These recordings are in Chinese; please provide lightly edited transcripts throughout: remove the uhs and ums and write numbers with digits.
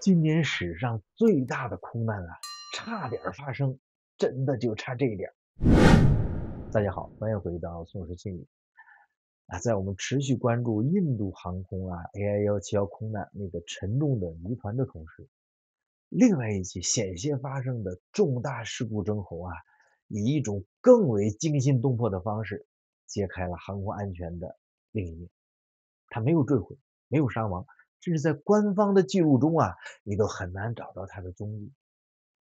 今年史上最大的空难啊，差点发生，真的就差这一点。大家好，欢迎回到宋时新语啊，在我们持续关注印度航空AI171空难那个沉重的谜团的同时，另外一起险些发生的重大事故征候啊，以一种更为惊心动魄的方式揭开了航空安全的另一面。它没有坠毁，没有伤亡，甚至在官方的记录中啊，你都很难找到它的踪迹。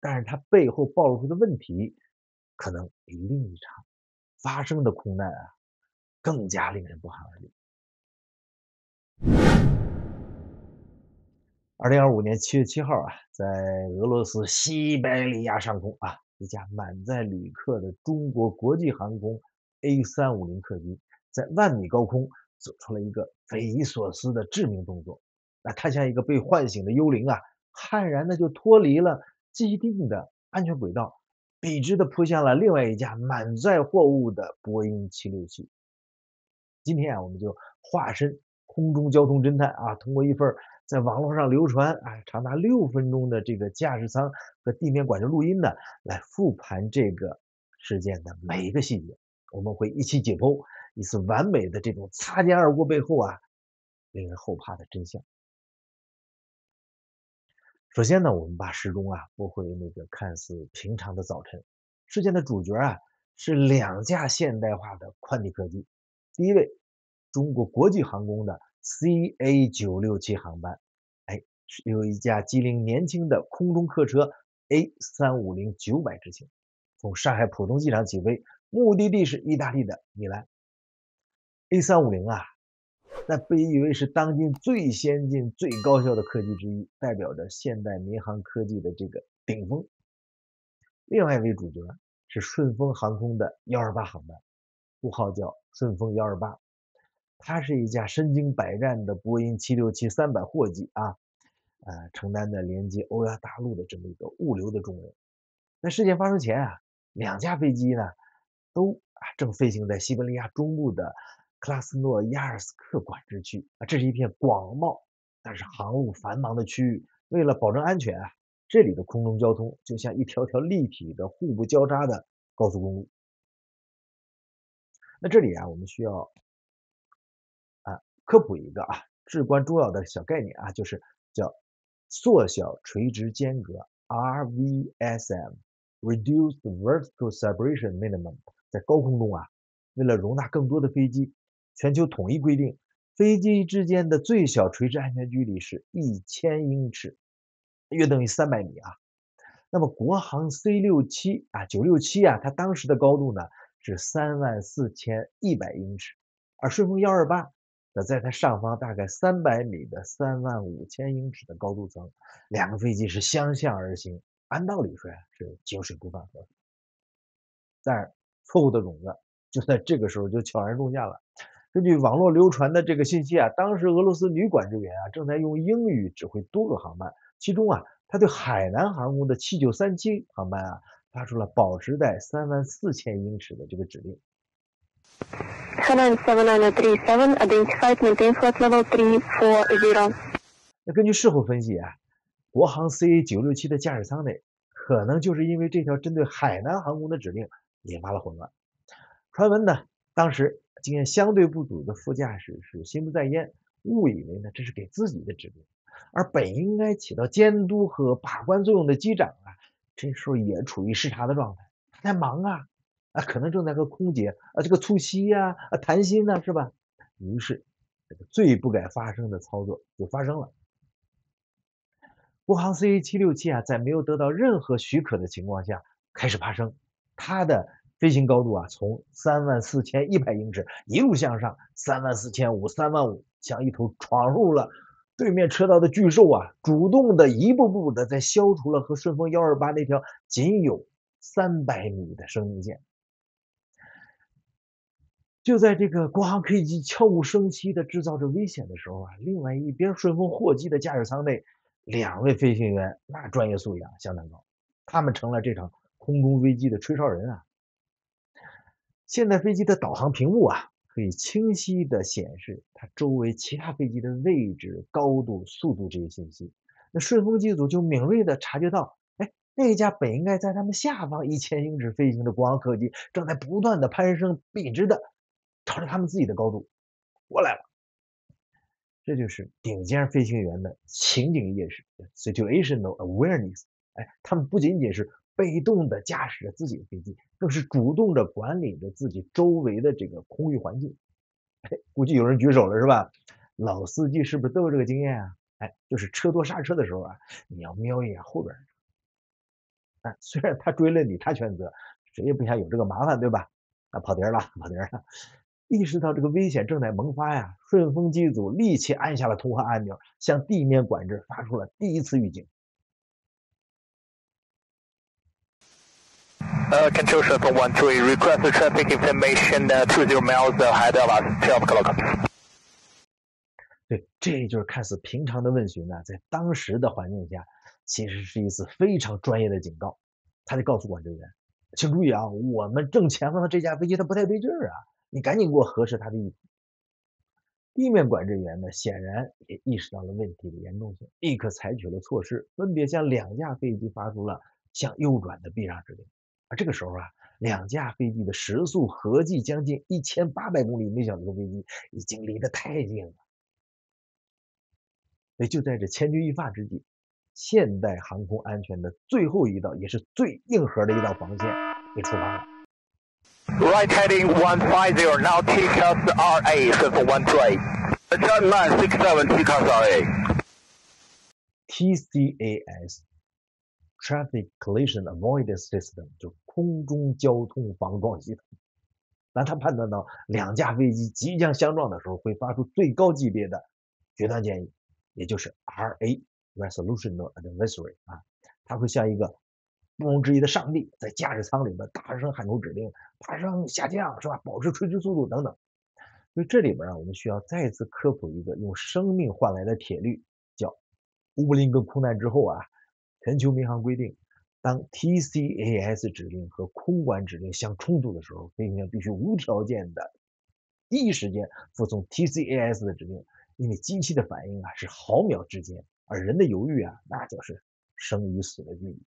但是它背后暴露出的问题，可能比另一场发生的空难啊更加令人不寒而栗。2025年7月7号啊，在俄罗斯西伯利亚上空啊，一架满载旅客的中国国际航空 A350客机，在万米高空做出了一个匪夷所思的致命动作。那它像一个被唤醒的幽灵啊，悍然的就脱离了既定的安全轨道，笔直的扑向了另外一架满载货物的波音767。今天啊，我们就化身空中交通侦探啊，通过一份在网络上流传长达6分钟的这个驾驶舱和地面管制录音呢，来复盘这个事件的每一个细节。我们会一起解剖一次完美的这种擦肩而过背后啊，令人后怕的真相。首先呢，我们把时钟拨回那个看似平常的早晨。事件的主角是两架现代化的宽体客机。第一位，中国国际航空的 CA967航班，是由一架机龄年轻的空中客车 A350-900执行，从上海浦东机场起飞，目的地是意大利的米兰。A350那被誉为是当今最先进、最高效的客机之一，代表着现代民航科技的这个顶峰。另外一位主角是顺丰航空的128航班，呼号叫顺丰128，它是一架身经百战的波音767-300货机承担的连接欧亚大陆的这么一个物流的重任。在事件发生前两架飞机呢都正飞行在西伯利亚中部的克拉斯诺亚尔斯克管制区这是一片广袤但是航路繁忙的区域。为了保证安全这里的空中交通就像一条条立体的互不交叉的高速公路。那这里我们需要科普一个至关重要的小概念就是叫缩小垂直间隔 RVSM（Reduced Vertical Separation Minimum）。在高空中为了容纳更多的飞机，全球统一规定，飞机之间的最小垂直安全距离是1000英尺，约等于300米。那么国航 C67-967它当时的高度呢是34100英尺，而顺丰128在它上方大概300米的35000英尺的高度层，两个飞机是相向而行，按道理说是井水不犯河水。但是错误的种子就在这个时候就悄然种下了。根据网络流传的这个信息当时俄罗斯女管制员正在用英语指挥多个航班，其中他对海南航空的7937航班发出了保持在34000英尺的这个指令。那根据事后分析国航 CA967的驾驶舱内可能就是因为这条针对海南航空的指令引发了混乱。传闻呢，当时经验相对不足的副驾驶是心不在焉，误以为呢这是给自己的指令，而本应该起到监督和把关作用的机长这时候也处于视察的状态，他在忙可能正在和空姐这个促膝谈心呢，是吧？于是这个最不该发生的操作就发生了。国航 CA767在没有得到任何许可的情况下开始爬升，它的飞行高度从34100英尺一路向上，34500、35000，像一头闯入了对面车道的巨兽主动的一步步的在消除了和顺丰128那条仅有300米的生命线。就在这个国航客机悄无声息地制造着危险的时候另外一边顺丰货机的驾驶舱内，两位飞行员那专业素养相当高，他们成了这场空中危机的吹哨人现代飞机的导航屏幕可以清晰地显示它周围其他飞机的位置、高度、速度这些信息。那顺丰机组就敏锐地察觉到，哎，那架本应该在他们下方1000英尺飞行的国航客机，正在不断的攀升，笔直的朝着他们自己的高度过来了。这就是顶尖飞行员的情景意识 （situational awareness）。哎，他们不仅仅是被动的驾驶着自己的飞机，更是主动的管理着自己周围的这个空域环境。估计有人举手了是吧？老司机是不是都有这个经验啊？哎，就是车多刹车的时候啊，你要瞄一眼后边儿。哎，虽然他追了你，他全责，谁也不想有这个麻烦，对吧？啊，跑题儿了，跑题儿了。意识到这个危险正在萌发呀，顺丰机组立即按下了通话按钮，向地面管制发出了第一次预警。Control Shuttle 13, request the traffic information 20 miles ahead of us, 12 o'clock. 对，这就是看似平常的问询呢，在当时的环境下，其实是一次非常专业的警告。他得告诉管制员，请注意啊，我们正前方的这架飞机它不太对劲儿啊，你赶紧给我核实它的意图。地面管制员呢，显然也意识到了问题的严重性，立刻采取了措施，分别向2架飞机发出了向右转的避让指令。而这个时候啊，2架飞机的时速合计将近1800公里每小时的飞机，已经离得太近了。所以就在这千钧一发之际，现代航空安全的最后一道，也是最硬核的一道防线给触发了。Right heading 150, now TCAS RA, Shuttle 13. Return 967, TCAS RA. TCAS Traffic Collision Avoidance System 就空中交通防撞系统。当他判断到2架飞机即将相撞的时候，会发出最高级别的决断建议，也就是 RA Resolution Advisory 啊，他会像一个不容置疑的上帝，在驾驶舱里边大声喊出指令，爬升、下降，是吧？保持垂直速度等等。所以这里边啊，我们需要再次科普一个用生命换来的铁律，叫乌布林根空难之后啊，全球民航规定，当 TCAS 指令和空管指令相冲突的时候，飞行员必须无条件的第一时间服从 TCAS 的指令，因为机器的反应啊是毫秒之间，而人的犹豫啊那就是生与死的距离。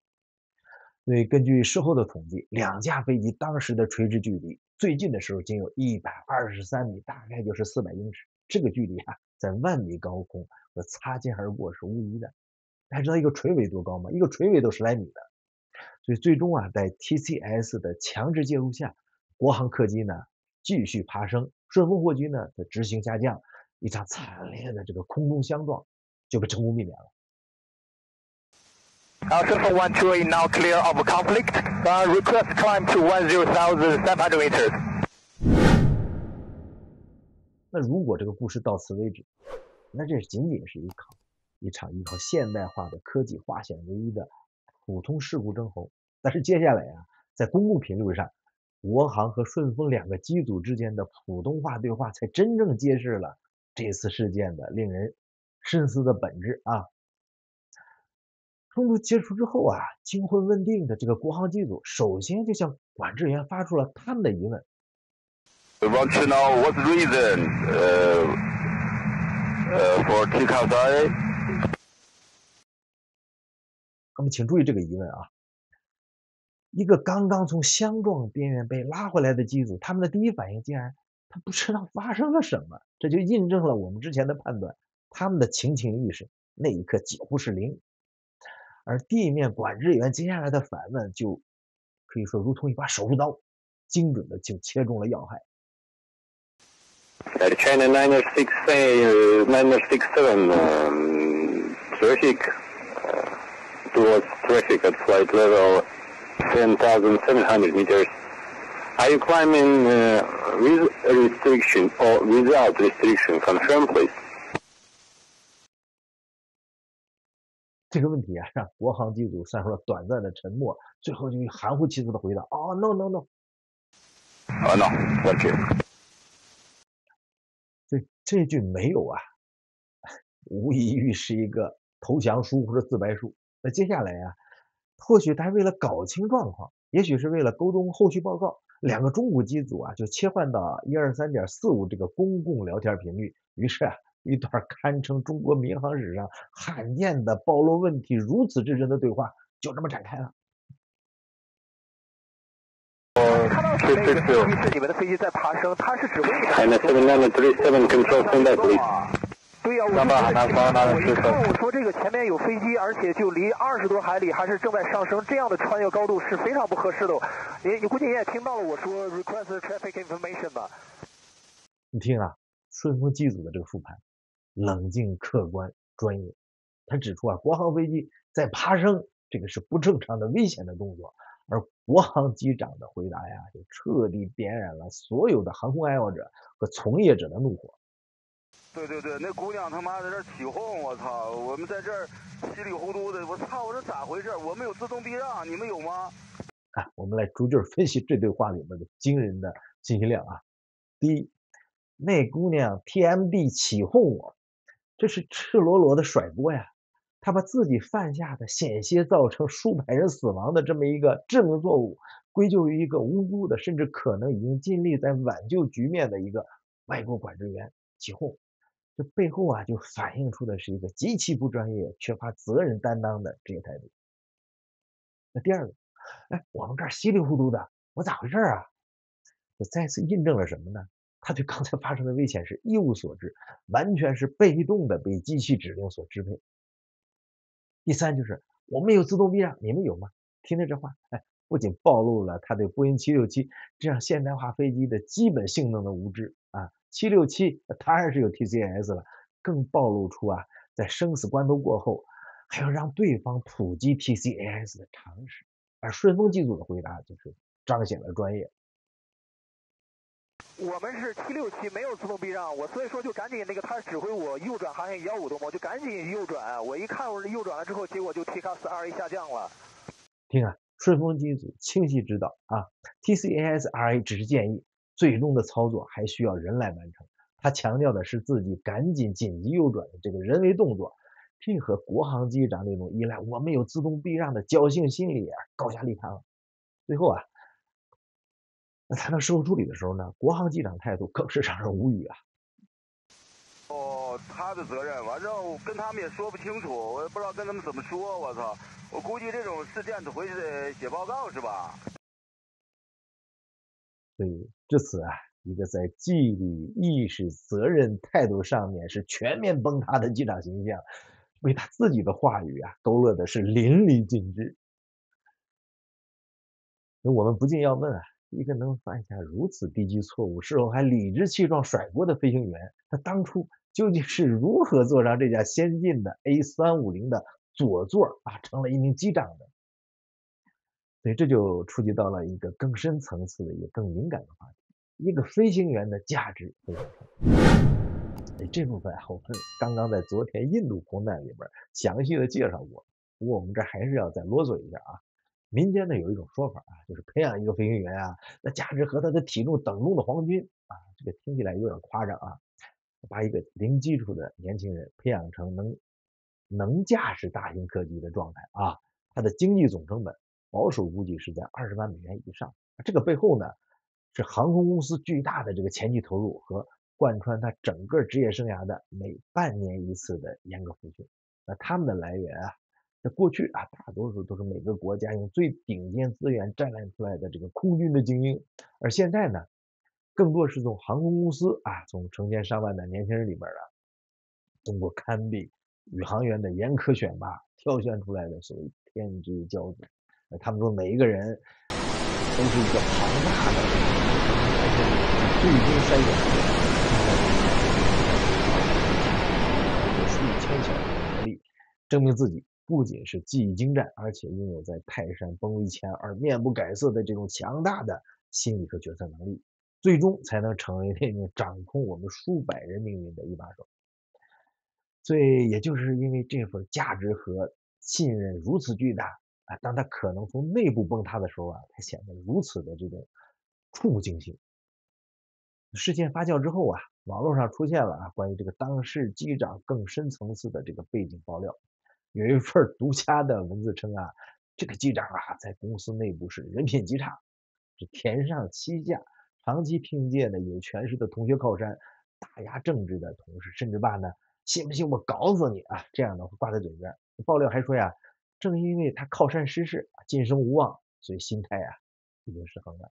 所以根据事后的统计，2架飞机当时的垂直距离最近的时候仅有123米，大概就是400英尺。这个距离啊，在万米高空和擦肩而过是无疑的。大家知道一个垂尾多高吗？一个垂尾都10来米的。所以最终啊，在 TCS 的强制介入下，国航客机呢继续爬升，顺丰货机呢的直行下降，一场惨烈的这个空中相撞就被成功避免了。Shuttle 13 now clear of conflict. Request climb to 10,700 meters. 那如果这个故事到此为止，那这仅仅是一场依靠现代化的科技化险为夷的普通事故征候。但是接下来啊，在公共频率上，国航和顺丰2个机组之间的普通话对话，才真正揭示了这次事件的令人深思的本质啊。冲突结束之后啊，惊魂未定的这个国航机组首先就向管制员发出了他们的疑问。We want to know what's the reason for TCAS RA. 那么请注意这个疑问啊，一个刚刚从相撞边缘被拉回来的机组，他们的第一反应竟然他不知道发生了什么，这就印证了我们之前的判断，他们的情意识那一刻几乎是零。而地面管制员接下来的反问就可以说如同一把手术刀，精准的就切中了要害。China 967 traffic towards traffic at flight level 10,700 meters. Are you climbing with restriction or without restriction? Confirm, please. 这个问题啊，让国航机组散出了短暂的沉默，最后就含糊其辞的回答：“哦，no no no。” No, thank you. 这句没有啊，无异于是一个投降书或者自白书。那接下来啊，或许他为了搞清状况，也许是为了沟通后续报告，2个中古机组啊就切换到123.45这个公共聊天频率。于是啊，一段堪称中国民航史上罕见的暴露问题如此之深的对话就这么展开了。看到那个飞机是你们的飞机在爬升，它是指挥你们。对呀，我一看我说这个前面有飞机，而且就离20多海里，还是正在上升，这样的穿越高度是非常不合适的。你估计你也听到了我说 request traffic information 吧？你听啊，顺丰机组的这个复盘，冷静、客观、专业。他指出啊，国航飞机在爬升，这个是不正常的、危险的动作。而国航机长的回答呀，就彻底点燃了所有的航空爱好者和从业者的怒火。对，那姑娘他妈在这起哄，我操！我们在这儿稀里糊涂的，我操！我说咋回事？我们有自动避让，你们有吗？我们来逐句分析这对话里面的惊人的信息量啊。第一，那姑娘 TMD 起哄我，这是赤裸裸的甩锅呀！他把自己犯下的险些造成数百人死亡的这么一个致命错误，归咎于一个无辜的，甚至可能已经尽力在挽救局面的一个外国管制员起哄。这背后啊，就反映出的是一个极其不专业、缺乏责任担当的职业态度。那第二个，我们这儿稀里糊涂的，我咋回事啊？这再次印证了什么呢？他对刚才发生的危险是一无所知，完全是被动的被机器指令所支配。第三就是我们有自动避让，你们有吗？听着这话，不仅暴露了他对波音767这样现代化飞机的基本性能的无知啊，767当然是有 TCAS 了，更暴露出啊，在生死关头过后，还要让对方普及 TCAS 的常识。而顺丰机组的回答就是彰显了专业。我们是767，没有自动避让，我所以说就赶紧那个他指挥我右转航线115多嘛，我就赶紧右转。我一看我是右转了之后，结果就 TCAS 2A 下降了。听啊，顺丰机组清晰知道啊，TCAS RA 只是建议，最终的操作还需要人来完成。他强调的是自己赶紧紧急右转的这个人为动作，这和国航机长那种依赖我们有自动避让的侥幸心理啊高下立判了。最后啊，那谈到事后处理的时候呢，国航机长态度更是让人无语啊。他的责任，反正我跟他们也说不清楚，我也不知道跟他们怎么说，我操！我估计这种事件回去得写报告是吧？所以至此啊，一个在纪律、意识、责任态度上面是全面崩塌的机长形象，为他自己的话语啊勾勒的是淋漓尽致。那我们不禁要问啊，一个能犯下如此低级错误，事后还理直气壮甩锅的飞行员，他当初究竟是如何坐上这架先进的 A350的左座啊，成了一名机长的？所以这就触及到了一个更深层次的、一个更敏感的话题，一个飞行员的价值和养成。这部分我们刚刚在昨天印度空难里边详细的介绍过，不过我们这还是要再啰嗦一下啊。民间呢有一种说法啊，就是培养一个飞行员啊，那价值和他的体重等重的黄金啊，这个听起来有点夸张啊。把一个零基础的年轻人培养成能驾驶大型客机的状态啊，他的经济总成本保守估计是在20万美元以上。这个背后呢，是航空公司巨大的这个前期投入和贯穿他整个职业生涯的每半年一次的严格复训。那他们的来源啊，在过去啊，大多数都是每个国家用最顶尖资源锻炼出来的这个空军的精英，而现在呢，更多是从航空公司啊，从成千上万的年轻人里边啊，通过堪比宇航员的严苛选拔，挑选出来的所谓天之骄子。他们说每一个人都是一个庞大的最终筛选出来的数千小时的磨砺，证明自己不仅是技艺精湛，而且拥有在泰山崩于前而面不改色的这种强大的心理和决策能力，最终才能成为那种掌控我们数百人命运的一把手。所以也就是因为这份价值和信任如此巨大啊，当它可能从内部崩塌的时候啊，才显得如此的这种触目惊心。事件发酵之后啊，网络上出现了关于这个当事机长更深层次的这个背景爆料，有一份独家的文字称啊，这个机长啊在公司内部是人品极差，是田上欺下，长期凭借的有权势的同学靠山，打压政治的同时，甚至把呢信不信我搞死你啊这样的话挂在嘴边。爆料还说呀，正因为他靠山失势，晋升无望，所以心态啊已经失衡了。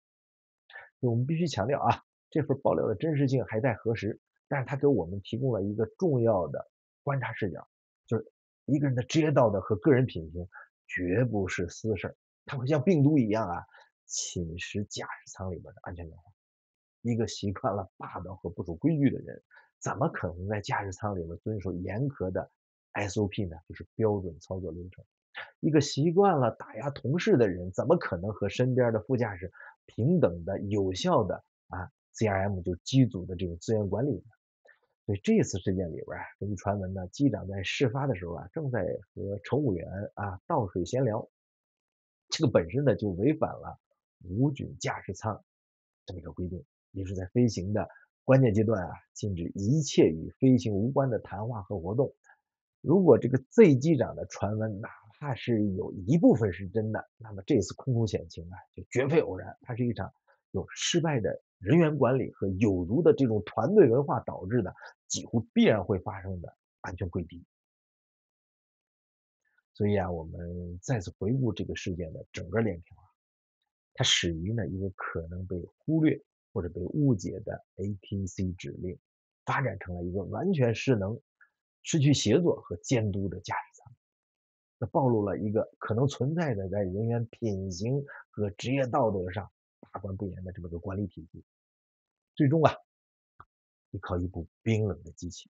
我们必须强调啊，这份爆料的真实性还待核实，但是它给我们提供了一个重要的观察视角，就是一个人的职业道德和个人品行绝不是私事儿，它会像病毒一样啊侵蚀驾驶舱里边的安全感。一个习惯了霸道和不守规矩的人，怎么可能在驾驶舱里边遵守严格的 SOP 呢？就是标准操作流程。一个习惯了打压同事的人，怎么可能和身边的副驾驶平等的、有效的CRM 就机组的这种资源管理呢？所以这次事件里边根据传闻呢，机长在事发的时候正在和乘务员倒水闲聊，这个本身呢就违反了无菌驾驶舱这么一个规定，也是在飞行的关键阶段禁止一切与飞行无关的谈话和活动。如果这个 Z 机长的传闻哪怕是有一部分是真的，那么这次空中险情就绝非偶然，它是一场有失败的人员管理和有毒的这种团队文化导致的几乎必然会发生的安全规避。所以我们再次回顾这个事件的整个链条它始于呢一个可能被忽略或者被误解的 ATC 指令，发展成了一个完全失能、失去协作和监督的驾驶舱。那暴露了一个可能存在的在人员品行和职业道德上把关不严的这么个管理体系。最终依靠一部冰冷的机器，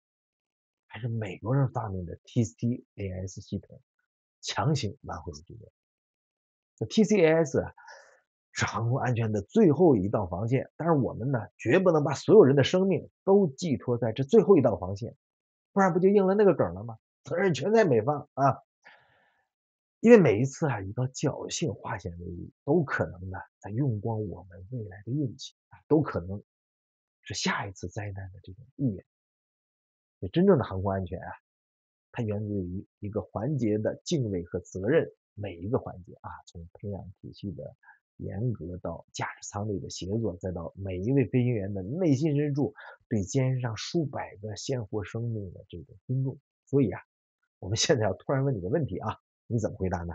还是美国人发明的 TCAS 系统，强行挽回了局面。这 TCAS 是航空安全的最后一道防线，但是我们呢，绝不能把所有人的生命都寄托在这最后一道防线，不然不就应了那个梗了吗？责任全在美方因为每一次以到侥幸化险为夷，都可能呢在用光我们未来的运气都可能是下一次灾难的这种预言。真正的航空安全它源自于一个环节的敬畏和责任，每一个环节从培养体系的严格到驾驶舱内的协作，再到每一位飞行员的内心深处对肩上数百个鲜活生命的这种尊重。所以我们现在要突然问你个问题你怎么回答呢？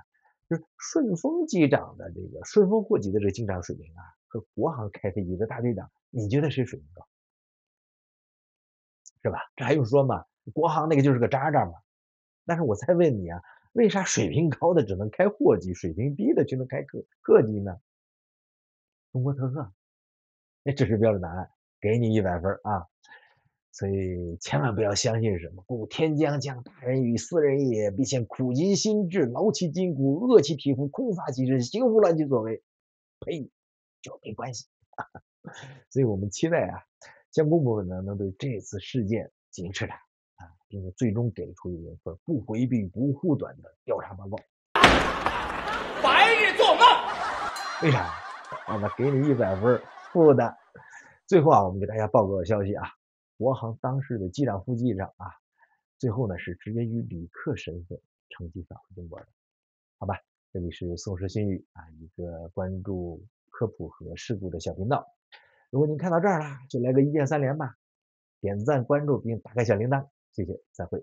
就是顺丰机长的这个顺丰货机的这个经常水平和国航开飞机的大队长，你觉得谁水平高？是吧？这还用说吗？国航那个就是个渣渣嘛。但是我再问你为啥水平高的只能开货机，水平低的却能开客机呢？中国特色，这是标准答案，给你100分所以千万不要相信什么故天将降大任于斯人也，必先苦其心志，劳其筋骨，饿其体肤，空乏其身，行拂乱其所为。呸，就没关系。所以我们期待相关部门呢能对这次事件进行彻查并且最终给出一份不回避、不护短的调查报告。白日做梦。为啥？那给你100分，负的。最后我们给大家报告个消息国航当时的机长、副机长最后呢是直接以旅客身份乘机返回中国的。好吧，这里是宋时新语一个关注科普和事故的小频道。如果您看到这儿了，就来个1键3连吧，点赞、关注并打开小铃铛，谢谢，再会。